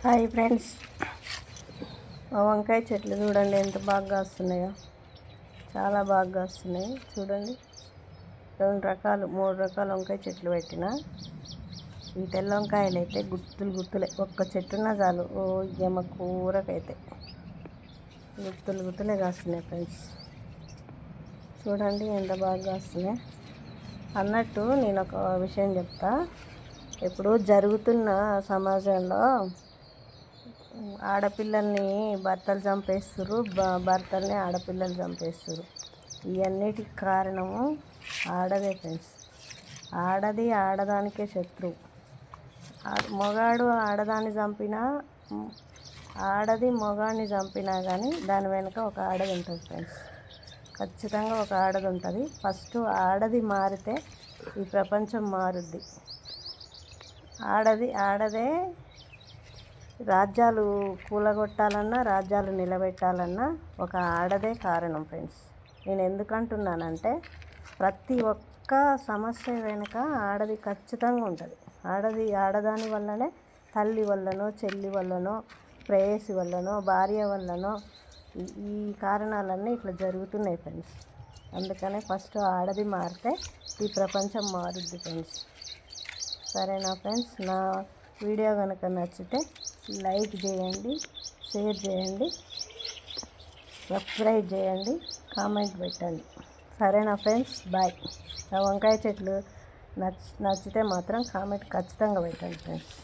Hi friends, మా వంకాయ చెట్లు చూడండి ఎంత బాగా వస్తున్నాయో. చాలా బాగా వస్తున్నాయి చూడండి. 3 రకాల వంకాయ చెట్లు పెట్టిన. ఈ తెల్ల వంకాయలు అయితే గుత్తులే, ఒక్క చెట్టున్నా చాలు. ఎమ కూరకైతే గుత్తులే కాస్తున్నాయి ఫ్రెండ్స్. చూడండి ఎంత బాగా వస్తున్నాయి. అన్నట్టు నేను ఒక విషయం చెప్తా. ఇప్పుడు జరుగుతున్న సమాజంలో ఆడపిల్లల్ని భర్తలు చంపేస్తుర్రు, భర్తల్ని ఆడపిల్లలు చంపేస్తుర్రు. ఇవన్నిటికి కారణము ఆడదే ఫ్రెండ్స్. ఆడది ఆడదానికే శత్రువు. మొగాడు ఆడదాన్ని చంపినా, ఆడది మొగాడిని చంపినా కానీ దాని వెనుక ఒక ఆడది ఉంటుంది ఫ్రెండ్స్. ఖచ్చితంగా ఒక ఆడది ఉంటుంది. ఫస్ట్ ఆడది మారితే ఈ ప్రపంచం మారుద్ది. ఆడదే రాజ్యాలు కూలగొట్టాలన్నా, రాజ్యాలు నిలబెట్టాలన్నా ఒక ఆడదే కారణం ఫ్రెండ్స్. నేను ఎందుకంటున్నానంటే ప్రతి ఒక్క సమస్య వెనుక ఆడది ఖచ్చితంగా ఉంటుంది. ఆడదాని వల్లనే తల్లి వల్లనో, చెల్లి వల్లనో, ప్రేయసి వల్లనో, భార్య వల్లనో ఈ కారణాలన్నీ ఇట్లా జరుగుతున్నాయి ఫ్రెండ్స్. అందుకనే ఫస్ట్ ఆడది మారితే ఈ ప్రపంచం మారుద్ది ఫ్రెండ్స్. సరేనా ఫ్రెండ్స్? నా వీడియో కనుక నచ్చితే లైక్ చేయండి, షేర్ చేయండి, సబ్స్క్రైబ్ చేయండి, కామెంట్ పెట్టండి. సరేనా ఫ్రెండ్స్? బాయ్. నా వంకాయ చెట్లు నచ్చితే మాత్రం కామెంట్ ఖచ్చితంగా పెట్టండి ఫ్రెండ్స్.